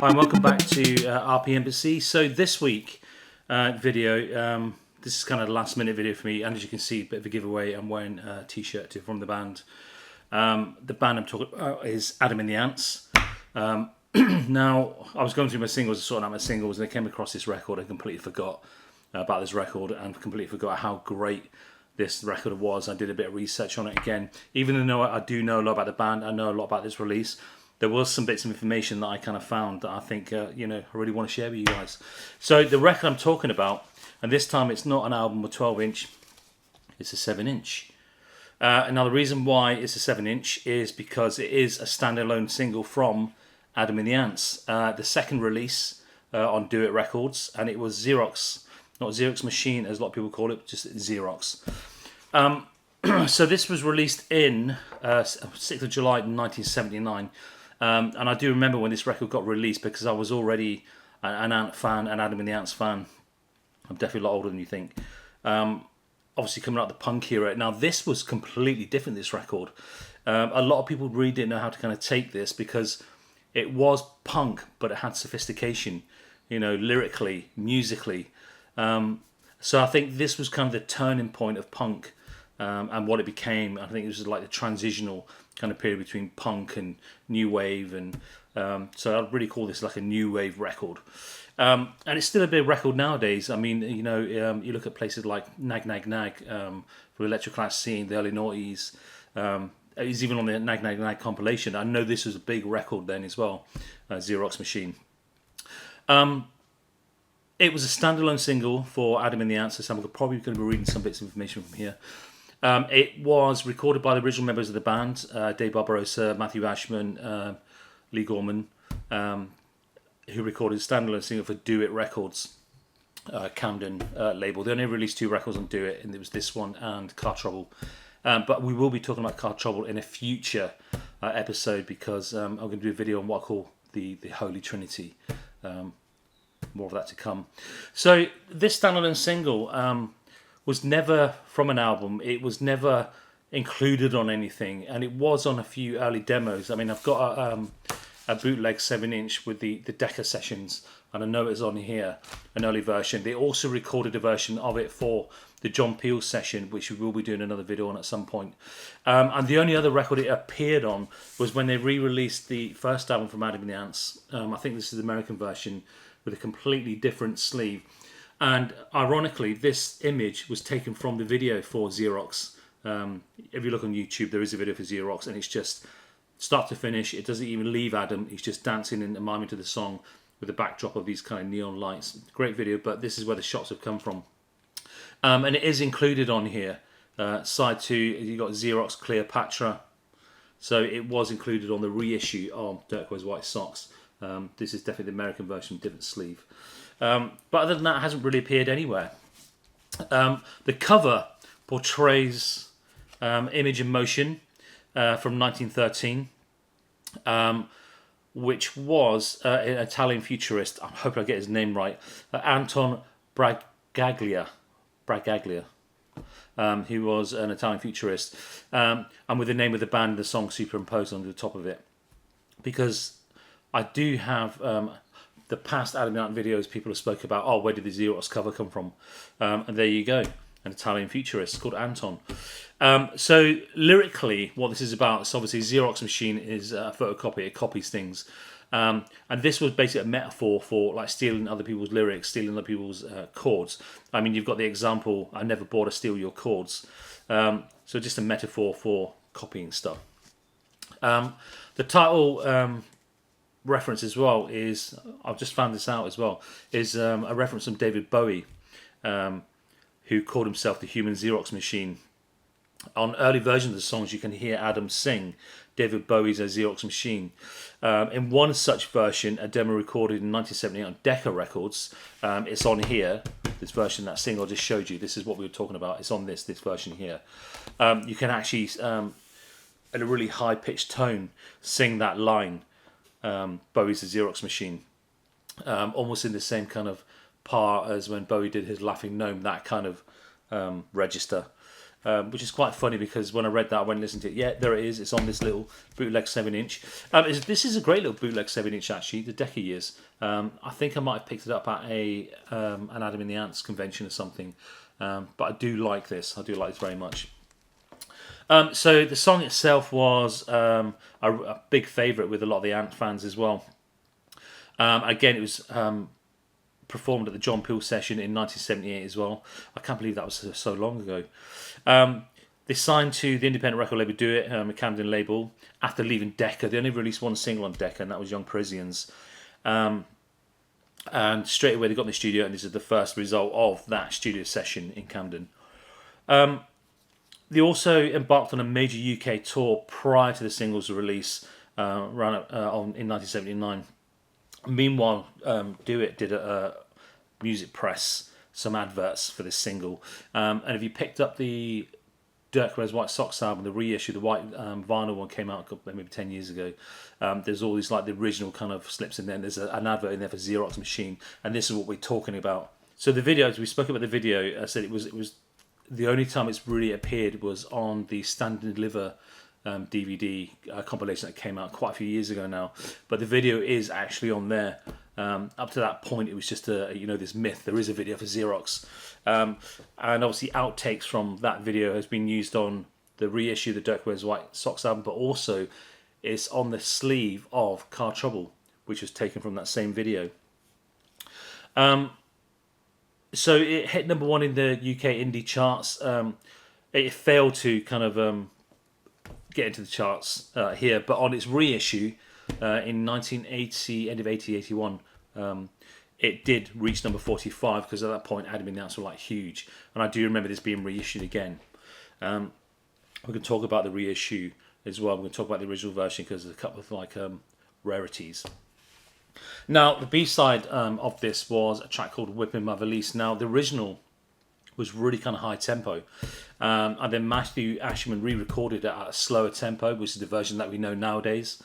Hi, and welcome back to RPMbassy. So this week video, this is kind of a last minute video for me, and as you can see, a bit of a giveaway. I'm wearing a t-shirt from the band. The band I'm talking about is Adam and the Antz. Now, I was going through my singles, sorting out my singles, and I came across this record and completely forgot about this record and completely forgot how great this record was. I did a bit of research on it again. Even though I do know a lot about the band, I know a lot about this release, there was some bits of information that I kind of found that I think, I really want to share with you guys. So the record I'm talking about, and this time it's not an album with 12-inch, it's a 7-inch. Now the reason why it's a 7-inch is because it is a standalone single from Adam and the Antz. The second release on Do It Records, and it was Zerox, not Zerox Machine as a lot of people call it, just Zerox. So this was released in 6th of July 1979. And I do remember when this record got released because I was already an Ant fan, an Adam and the Antz fan. I'm definitely a lot older than you think. Obviously coming out of the punk era. Now this was completely different, this record. A lot of people really didn't know how to kind of take this because it was punk, but it had sophistication, lyrically, musically. So I think this was kind of the turning point of punk and what it became. I think it was like the transitional kind of period between punk and new wave, and so I'd really call this like a new wave record. And it's still a big record nowadays. I mean, you look at places like Nag Nag Nag from the electroclash scene, the early noughties. It was even on the Nag Nag Nag compilation. I know this was a big record then as well, Zerox Machine. It was a standalone single for Adam and the Antz, so I'm probably going to be reading some bits of information from here. It was recorded by the original members of the band, Dave Barbarossa, Matthew Ashman, Lee Gorman, who recorded a standalone single for Do It Records, Camden label. They only released 2 records on Do It, and it was this one and Car Trouble. But we will be talking about Car Trouble in a future episode because I'm going to do a video on what I call the Holy Trinity. More of that to come. So this standalone single was never from an album. It was never included on anything, and it was on a few early demos. I mean, I've got a bootleg 7-inch with the Decca sessions, and I know it's on here, an early version. They also recorded a version of it for the John Peel session, which we will be doing another video on at some point. And the only other record it appeared on was when they re-released the first album from Adam and the Antz. I think this is the American version with a completely different sleeve. And ironically, this image was taken from the video for Zerox. If you look on YouTube, there is a video for Zerox, and it's just start to finish. It doesn't even leave Adam. He's just dancing and miming to the song with a backdrop of these kind of neon lights. Great video, but this is where the shots have come from. And it is included on here. Side 2, you've got Zerox Cleopatra. So it was included on the reissue of Dirk Wears White Socks. This is definitely the American version, different sleeve. But other than that, it hasn't really appeared anywhere. The cover portrays Image in Motion from 1913, which was an Italian futurist. I hope I get his name right. Anton Bragaglia, who was an Italian futurist, and with the name of the band and the song superimposed on the top of it. Because I do have the past Adam and Antz videos, people have spoke about, where did the Zerox cover come from? And there you go, an Italian futurist called Anton. So lyrically, what this is about, so obviously Zerox Machine is a photocopy, it copies things. And this was basically a metaphor for like stealing other people's lyrics, stealing other people's chords. I mean, you've got the example, I never bought to steal your chords. So just a metaphor for copying stuff. The title reference as well is, I've just found this out as well, is a reference from David Bowie, who called himself the Human Zerox Machine. On early versions of the songs, you can hear Adam sing David Bowie's A Zerox Machine. In one such version, a demo recorded in 1978 on Decca Records, it's on here, this version, that single I just showed you, this is what we were talking about, it's on this version here. You can actually, at a really high-pitched tone, sing that line, Bowie's A Zerox Machine. Almost in the same kind of par as when Bowie did his Laughing Gnome, that kind of register. which is quite funny because when I read that, I went and listened to it. Yeah, there it is. It's on this little bootleg 7-inch. This is a great little bootleg 7-inch actually, the Decca Years. I think I might have picked it up at an Adam in the Antz convention or something. But I do like this. I do like this very much. So the song itself was a big favourite with a lot of the Ant fans as well. Again, it was performed at the John Peel session in 1978 as well. I can't believe that was so long ago. They signed to the independent record label Do It, a Camden label, after leaving Decca. They only released one single on Decca, and that was Young Parisians. And straight away they got in the studio, and this is the first result of that studio session in Camden. They also embarked on a major UK tour prior to the single's release in 1979. Meanwhile, Do It did a music press, some adverts for this single. And if you picked up the Dirk Wears White Socks album, the reissue, the white vinyl one came out maybe 10 years ago. There's all these like the original kind of slips in there. And there's an advert in there for Zerox machine, and this is what we're talking about. So the video, as we spoke about the video, I said it was the only time it's really appeared was on the Stand and Deliver DVD compilation that came out quite a few years ago now. But the video is actually on there. Up to that point, it was just this myth. There is a video for Zerox, and obviously outtakes from that video has been used on the reissue, the Dirk Wears White Socks album, but also it's on the sleeve of Car Trouble, which was taken from that same video. So it hit #1 in the UK indie charts. It failed to kind of get into the charts here, but on its reissue in 1980, end of 81, it did reach number 45, because at that point Adam and the Antz were like huge, and I do remember this being reissued again. We can talk about the reissue as well. We're going to talk about the original version because there's a couple of like rarities. Now the B-side of this was a track called Whipping My Valise. Now the original was really kind of high tempo, and then Matthew Ashman re-recorded it at a slower tempo, which is the version that we know nowadays.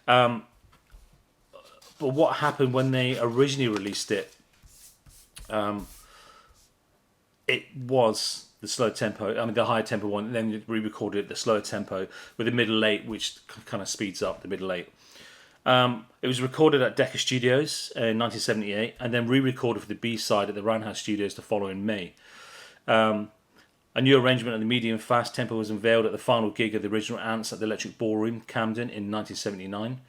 But what happened when they originally released it, it was the slow tempo, the high tempo one, and then re-recorded the slower tempo with the middle eight, which kind of speeds up the middle eight. It was recorded at Decca Studios in 1978, and then re-recorded for the B-side at the Roundhouse Studios the following May. A new arrangement of the medium fast tempo was unveiled at the final gig of the original Antz at the Electric Ballroom, Camden, in 1979.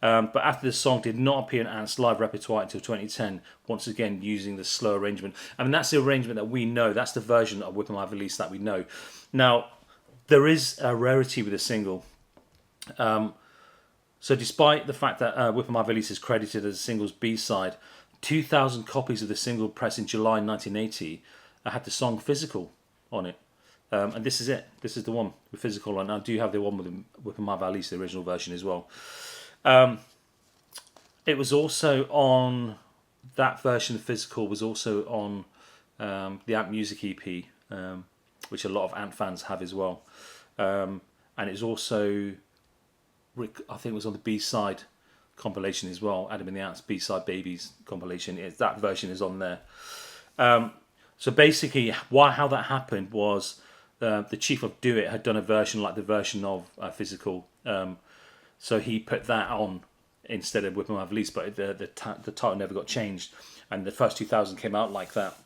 But after the song did not appear in Antz live repertoire until 2010, once again using the slow arrangement. That's the arrangement that we know. That's the version of Whipping My Valise that we know. Now, there is a rarity with the single. So despite the fact that Whipping My Valise is credited as a single's B-side, 2,000 copies of the single pressed in July 1980 had the song Physical on it. And this is it. This is the one with Physical on. I do have the one with Whipping My Valise, the original version as well. It was also on, that version of Physical was also on the Ant Music EP, which a lot of Ant fans have as well. And it's also, I think it was on the B-side compilation as well, Adam and the Antz B-side Babies compilation. That version is on there. So basically, how that happened was the chief of Do It had done a version like the version of Physical. So he put that on instead of Whipping My Valise, but the title never got changed, and the first 2,000 came out like that.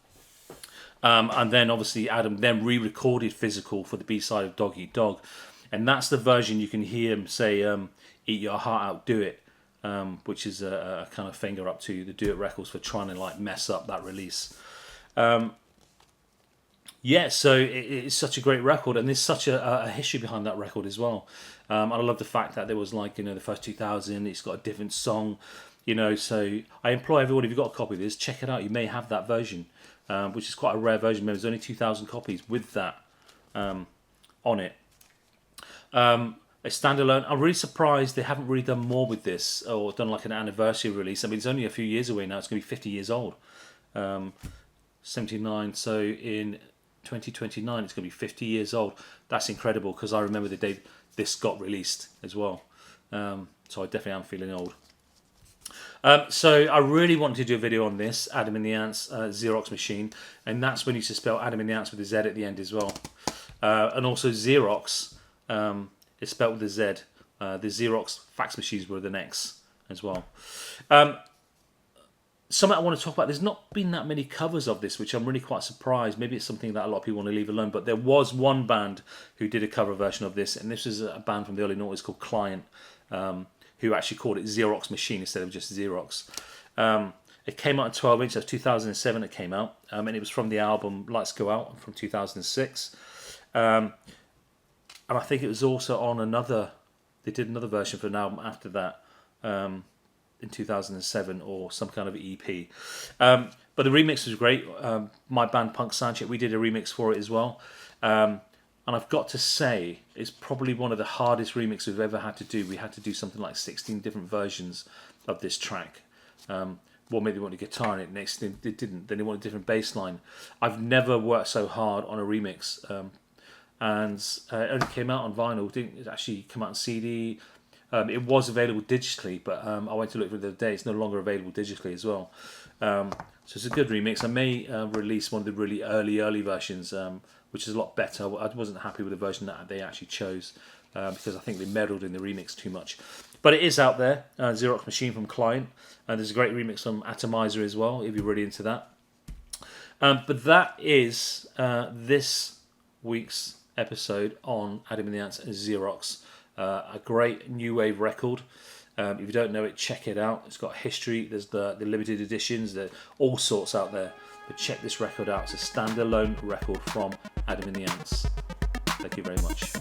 And then obviously Adam then re-recorded Physical for the B-side of Dog Eat Dog, and that's the version you can hear him say, "Eat your heart out, do it," which is a kind of finger up to the Do It Records for trying to like mess up that release. So it's such a great record, and there's such a history behind that record as well. I love the fact that there was like, the first 2,000, it's got a different song, so I implore everyone, if you've got a copy of this, check it out. You may have that version, which is quite a rare version. There's only 2,000 copies with that on it. A standalone, I'm really surprised they haven't really done more with this, or done like an anniversary release. It's only a few years away now. It's going to be 50 years old. 79, so in 2029 it's going to be 50 years old. That's incredible, because I remember the day this got released as well. So I definitely am feeling old. So I really wanted to do a video on this, Adam and the Antz Zerox machine, and that's when you used to spell Adam and the Antz with a Z at the end as well. and also Zerox is spelled with a Z. The Zerox fax machines were with an X as well. Something I want to talk about, there's not been that many covers of this, which I'm really quite surprised. Maybe it's something that a lot of people want to leave alone, but there was one band who did a cover version of this, and this is a band from the early noughties called Client, who actually called it Zerox Machine instead of just Zerox. It came out on 12-inch, that's 2007 it came out, and it was from the album Lights Go Out from 2006. And I think it was also on they did another version for an album after that, in 2007, or some kind of EP. But the remix was great. My band Punx Soundcheck, we did a remix for it as well. And I've got to say, it's probably one of the hardest remixes we've ever had to do. We had to do something like 16 different versions of this track. Maybe they wanted a guitar in it, next they didn't. Then they wanted a different bass line. I've never worked so hard on a remix. And it only came out on vinyl. Didn't actually come out on CD. It was available digitally, but I went to look for it the other day. It's no longer available digitally as well. So it's a good remix. I may release one of the really early versions, which is a lot better. I wasn't happy with the version that they actually chose because I think they meddled in the remix too much. But it is out there, Zerox Machine from Client. And there's a great remix from Atomizer as well, if you're really into that. But that is this week's episode on Adam and the Antz and Zerox. A great new wave record. If you don't know it, check it out. It's got history. There's the limited editions. There's all sorts out there. But check this record out. It's a standalone record from Adam and the Antz. Thank you very much.